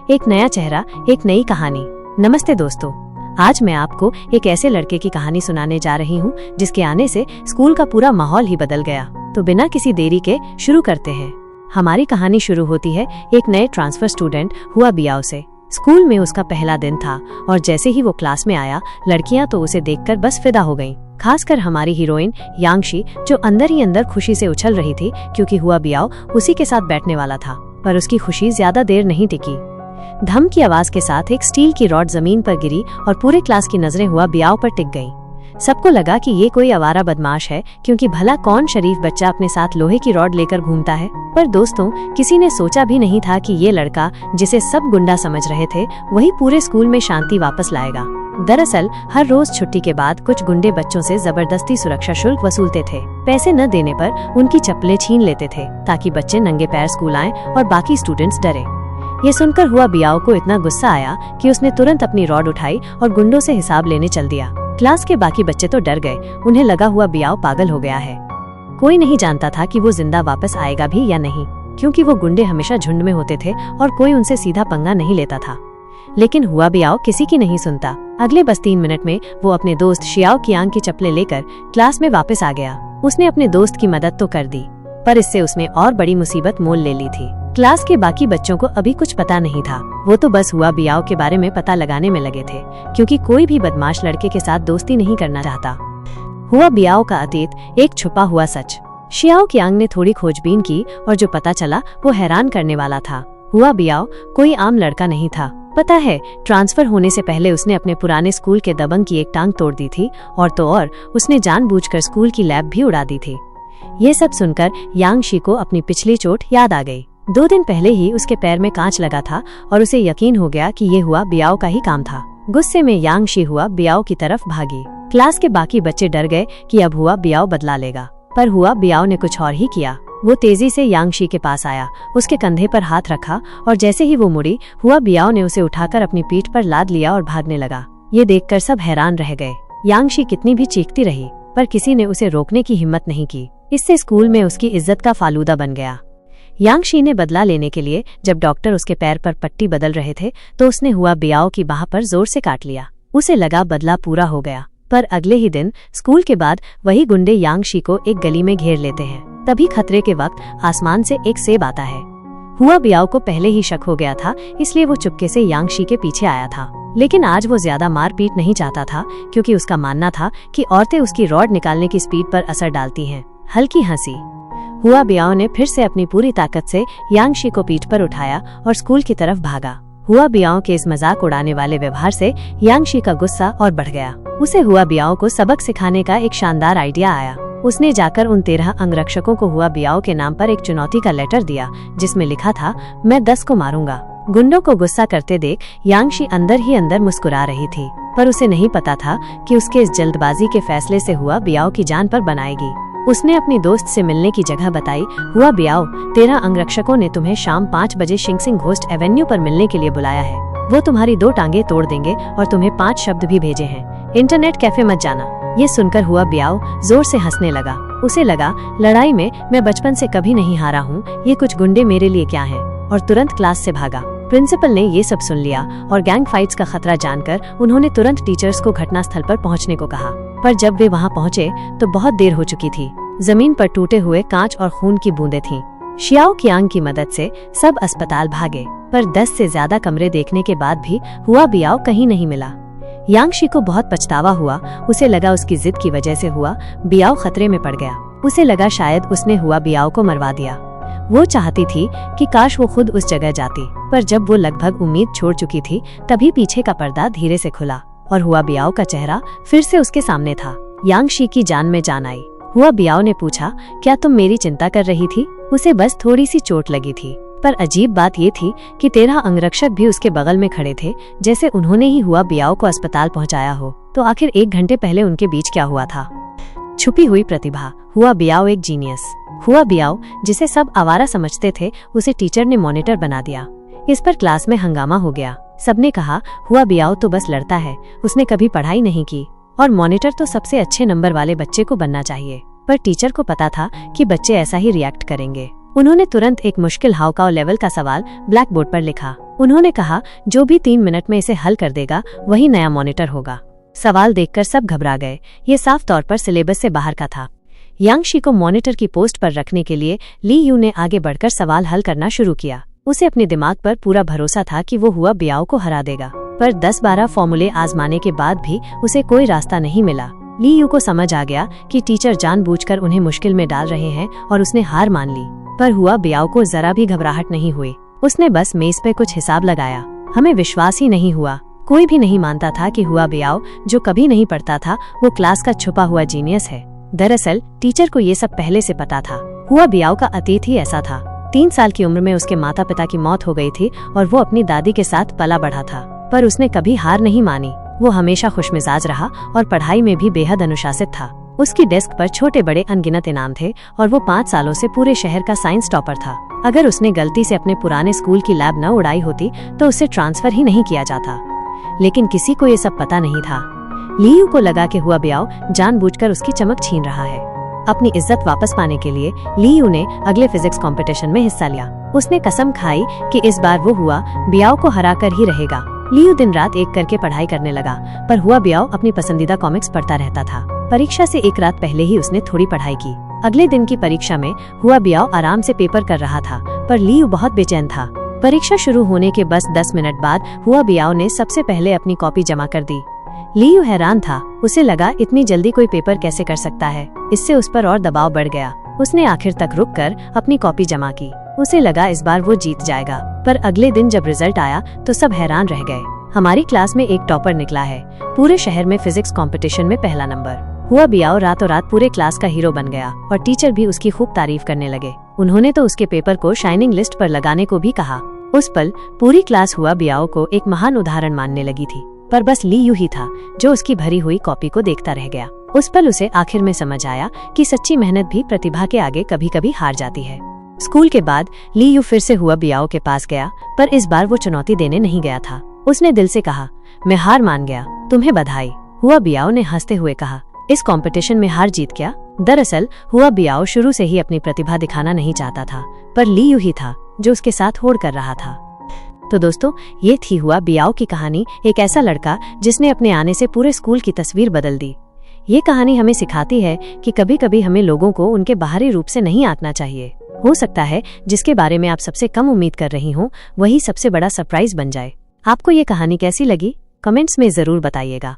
एक नया चेहरा, एक नई कहानी। नमस्ते दोस्तों, आज मैं आपको एक ऐसे लड़के की कहानी सुनाने जा रही हूँ जिसके आने से स्कूल का पूरा माहौल ही बदल गया। तो बिना किसी देरी के शुरू करते हैं। हमारी कहानी शुरू होती है एक नए ट्रांसफर स्टूडेंट हुआ बियाओ से। स्कूल में उसका पहला दिन था और जैसे ही वो क्लास में आया, लड़कियां तो उसे देखकर बस फिदा हो गईं। खासकर हमारी हीरोइन यांगशी, जो अंदर ही अंदर खुशी से उछल रही थी क्योंकि हुआ बियाओ उसी के साथ बैठने वाला था। पर उसकी खुशी ज्यादा देर नहीं टिकी। धम की आवाज के साथ एक स्टील की रॉड जमीन पर गिरी और पूरे क्लास की नजरें हुआ बियाओ पर टिक गईं। सबको लगा कि ये कोई आवारा बदमाश है, क्योंकि भला कौन शरीफ बच्चा अपने साथ लोहे की रॉड लेकर घूमता है। पर दोस्तों, किसी ने सोचा भी नहीं था कि ये लड़का, जिसे सब गुंडा समझ रहे थे, वही पूरे स्कूल में शांति वापस लाएगा। दरअसल हर रोज छुट्टी के बाद कुछ गुंडे बच्चों से जबरदस्ती सुरक्षा शुल्क वसूलते थे। पैसे न देने पर उनकी चप्पलें छीन लेते थे ताकि बच्चे नंगे पैर स्कूल आएं और बाकी स्टूडेंट्स डरे। ये सुनकर हुआ बियाओ को इतना गुस्सा आया कि उसने तुरंत अपनी रॉड उठाई और गुंडों से हिसाब लेने चल दिया। क्लास के बाकी बच्चे तो डर गए। उन्हें लगा हुआ बियाओ पागल हो गया है। कोई नहीं जानता था कि वो जिंदा वापस आएगा भी या नहीं, क्योंकि वो गुंडे हमेशा झुंड में होते थे और कोई उनसे सीधा पंगा नहीं लेता था। लेकिन हुआ बियाओ किसी की नहीं सुनता। अगले बस 3 मिनट में वो अपने दोस्त शियाओ कियांग की चप्पलें लेकर क्लास में वापस आ गया। उसने अपने दोस्त की मदद तो कर दी, पर इससे उसने और बड़ी मुसीबत मोल ले ली थी। क्लास के बाकी बच्चों को अभी कुछ पता नहीं था। वो तो बस हुआ बियाओ के बारे में पता लगाने में लगे थे, क्योंकि कोई भी बदमाश लड़के के साथ दोस्ती नहीं करना चाहता। हुआ बियाओ का अतीत, एक छुपा हुआ सच। शियाओ कियांग ने थोड़ी खोजबीन की और जो पता चला वो हैरान करने वाला था। हुआ बियाओ कोई आम लड़का नहीं था। पता है, ट्रांसफर होने से पहले उसने अपने पुराने स्कूल के दबंग की एक टांग तोड़ दी थी, और तो और उसने जानबूझकर स्कूल की लैब भी उड़ा दी थी। ये सब सुनकर यांगशी को अपनी पिछली चोट याद आ गई। 2 दिन पहले ही उसके पैर में कांच लगा था और उसे यकीन हो गया कि ये हुआ बियाओ का ही काम था। गुस्से में यांगशी हुआ बियाओ की तरफ भागी। क्लास के बाकी बच्चे डर गए कि अब हुआ बियाओ बदला लेगा, पर हुआ बियाओ ने कुछ और ही किया। वो तेजी से यांगशी के पास आया, उसके कंधे पर हाथ रखा और जैसे ही वो मुड़ी, हुआ बियाओ ने उसे उठाकर अपनी पीठ पर लाद लिया और भागने लगा। ये देखकर सब हैरान रह गए। यांगशी कितनी भी चीखती रही, पर किसी ने उसे रोकने की हिम्मत नहीं की। इससे स्कूल में उसकी इज्जत का फालूदा बन गया। यांगशी ने बदला लेने के लिए जब डॉक्टर उसके पैर पर पट्टी बदल रहे थे, तो उसने हुआ बियाओ की बाह पर जोर से काट लिया। उसे लगा बदला पूरा हो गया। पर अगले ही दिन स्कूल के बाद वही गुंडे यांगशी को एक गली में घेर लेते हैं। तभी खतरे के वक्त आसमान से एक सेब आता है। हुआ बियाओ को पहले ही शक हो गया था, इसलिए वो चुपके से यांगशी के पीछे आया था। लेकिन आज वो ज्यादा मारपीट नहीं चाहता था, क्योंकि उसका मानना था कि औरतें उसकी रॉड निकालने की स्पीड पर असर डालती हैं। हल्की हंसी। हुआ बियाओ ने फिर से अपनी पूरी ताकत से यांगशी को पीठ पर उठाया और स्कूल की तरफ भागा। हुआ बियाओ के इस मजाक उड़ाने वाले व्यवहार से यांगशी का गुस्सा और बढ़ गया। उसे हुआ बियाओ को सबक सिखाने का एक शानदार आइडिया आया। उसने जाकर उन 13 अंगरक्षकों को हुआ बियाओ के नाम पर एक चुनौती का लेटर दिया, जिसमें लिखा था, मैं 10 को मारूंगा। गुंडों को गुस्सा करते देख यांगशी अंदर ही अंदर मुस्कुरा रही थी, पर उसे नहीं पता था कि उसके इस जल्दबाजी के फैसले से हुआ बियाओ की जान पर बनाएगी। उसने अपनी दोस्त से मिलने की जगह बताई। हुआ बियाओ, 13 अंगरक्षकों ने तुम्हें शाम 5 बजे शिंगसिंग घोस्ट एवेन्यू पर मिलने के लिए बुलाया है। वो तुम्हारी 2 टांगे तोड़ देंगे और तुम्हें 5 शब्द भी भेजे हैं। इंटरनेट कैफे मत जाना। ये सुनकर हुआ बियाओ जोर से हंसने लगा। उसे लगा, लड़ाई में मैं बचपन से कभी नहीं हारा हूँ, ये कुछ गुंडे मेरे लिए क्या हैं, और तुरंत क्लास से भागा। प्रिंसिपल ने ये सब सुन लिया और गैंग फाइट्स का खतरा जानकर उन्होंने तुरंत टीचर्स को घटनास्थल पर पहुंचने को कहा। पर जब वे वहां पहुंचे तो बहुत देर हो चुकी थी। जमीन पर टूटे हुए कांच और खून की बूंदें थीं। शियाओ कियांग की मदद से सब अस्पताल भागे, पर 10 से ज्यादा कमरे देखने के बाद भी हुआ बियाओ कहीं नहीं मिला। यांगशी को बहुत पछतावा हुआ। उसे लगा उसकी जिद की वजह से हुआ बियाओ खतरे में पड़ गया। उसे लगा शायद उसने हुआ बियाओ को मरवा दिया। वो चाहती थी कि काश वो खुद उस जगह जाती, पर जब वो लगभग उम्मीद छोड़ चुकी थी, तभी पीछे का पर्दा धीरे से खुला और हुआ बियाओ का चेहरा फिर से उसके सामने था। यांगशी की जान में जान आई। हुआ बियाओ ने पूछा, क्या तुम मेरी चिंता कर रही थी? उसे बस थोड़ी सी चोट लगी थी। पर अजीब बात ये थी कि 13 अंगरक्षक भी उसके बगल में खड़े थे, जैसे उन्होंने ही हुआ बियाओ को अस्पताल पहुंचाया हो। तो आखिर 1 घंटे पहले उनके बीच क्या हुआ था? छुपी हुई प्रतिभा। हुआ बियाओ एक जीनियस। हुआ बियाओ, जिसे सब आवारा समझते थे, उसे टीचर ने मॉनिटर बना दिया। इस पर क्लास में हंगामा हो गया। सबने कहा, हुआ बियाओ तो बस लड़ता है, उसने कभी पढ़ाई नहीं की, और मॉनिटर तो सबसे अच्छे नंबर वाले बच्चे को बनना चाहिए। पर टीचर को पता था कि बच्चे ऐसा ही रिएक्ट करेंगे। उन्होंने तुरंत एक मुश्किल हाउकाउ लेवल का सवाल ब्लैक बोर्ड पर लिखा। उन्होंने कहा, जो भी 3 मिनट में इसे हल कर देगा वही नया मॉनिटर होगा। सवाल देखकर सब घबरा गए। ये साफ तौर पर सिलेबस से बाहर का था। यांगशी को मॉनिटर की पोस्ट पर रखने के लिए ली यू ने आगे बढ़कर सवाल हल करना शुरू किया। उसे अपने दिमाग पर पूरा भरोसा था कि वो हुआ बियाओ को हरा देगा, पर 10-12 फॉर्मूले आजमाने के बाद भी उसे कोई रास्ता नहीं मिला। ली यू को समझ आ गया कि टीचर जानबूझकर उन्हें मुश्किल में डाल रहे हैं और उसने हार मान ली। पर हुआ बियाओ को जरा भी घबराहट नहीं हुई। उसने बस मेज पे कुछ हिसाब लगाया। हमें विश्वास ही नहीं हुआ। कोई भी नहीं मानता था कि हुआ बियाओ, जो कभी नहीं पढ़ता था, वो क्लास का छुपा हुआ जीनियस है। दरअसल टीचर को ये सब पहले से पता था। हुआ बियाओ का अतीत ही ऐसा था। 3 साल की उम्र में उसके माता पिता की मौत हो गई थी और वो अपनी दादी के साथ पला बढ़ा था। पर उसने कभी हार नहीं मानी। वो हमेशा खुशमिजाज रहा और पढ़ाई में भी बेहद अनुशासित था। उसकी डेस्क पर छोटे बड़े अनगिनत इनाम थे और वो 5 सालों से पूरे शहर का साइंस टॉपर था। अगर उसने गलती से अपने पुराने स्कूल की लैब न उड़ाई होती तो उसे ट्रांसफर ही नहीं किया जाता। लेकिन किसी को ये सब पता नहीं था। ली यू को लगा कि हुआ बियाओ जानबूझकर उसकी चमक छीन रहा है। अपनी इज्जत वापस पाने के लिए ली यू ने अगले फिजिक्स कंपटीशन में हिस्सा लिया। उसने कसम खाई कि इस बार वो हुआ बियाओ को हराकर ही रहेगा। ली यू दिन रात एक करके पढ़ाई करने लगा, पर हुआ बियाओ अपनी पसंदीदा कॉमिक्स पढ़ता रहता था। परीक्षा से एक रात पहले ही उसने थोड़ी पढ़ाई की। अगले दिन की परीक्षा में हुआ बियाओ आराम से पेपर कर रहा था, पर ली यू बहुत बेचैन था। परीक्षा शुरू होने के बस 10 मिनट बाद हुआ बियाओ ने सबसे पहले अपनी कॉपी जमा कर दी। ली यू हैरान था। उसे लगा इतनी जल्दी कोई पेपर कैसे कर सकता है। इससे उस पर और दबाव बढ़ गया। उसने आखिर तक रुककर अपनी कॉपी जमा की। उसे लगा इस बार वो जीत जाएगा। पर अगले दिन जब रिजल्ट आया तो सब हैरान रह गए। हमारी क्लास में एक टॉपर निकला है। पूरे शहर में फिजिक्स कंपटीशन में पहला नंबर। हुआ बियाओ रातों रात पूरे क्लास का हीरो बन गया और टीचर भी उसकी खूब तारीफ करने लगे। उन्होंने तो उसके पेपर को शाइनिंग लिस्ट पर लगाने को भी कहा। उस पल पूरी क्लास हुआ बियाओ को एक महान उदाहरण मानने लगी थी। पर बस ली यू ही था जो उसकी भरी हुई कॉपी को देखता रह गया। उस पल उसे आखिर में समझ आया कि सच्ची मेहनत भी प्रतिभा के आगे कभी कभी हार जाती है। स्कूल के बाद ली यू फिर से हुआ बियाओ के पास गया, पर इस बार वो चुनौती देने नहीं गया था। उसने दिल से कहा, मैं हार मान गया, तुम्हें बधाई। हुआ बियाओ ने हंसते हुए कहा, इस कंपटीशन में हार जीत क्या? दरअसल हुआ बियाओ शुरू से ही अपनी प्रतिभा दिखाना नहीं चाहता था, पर ली यू ही था जो उसके साथ होड़ कर रहा था। तो दोस्तों, ये थी हुआ बियाओ की कहानी। एक ऐसा लड़का जिसने अपने आने से पूरे स्कूल की तस्वीर बदल दी। ये कहानी हमें सिखाती है कि कभी कभी हमें लोगों को उनके बाहरी रूप से नहीं आंकना चाहिए। हो सकता है जिसके बारे में आप सबसे कम उम्मीद कर रही हो वही सबसे बड़ा सरप्राइज बन जाए। आपको ये कहानी कैसी लगी? कमेंट्स में जरूर बताइएगा।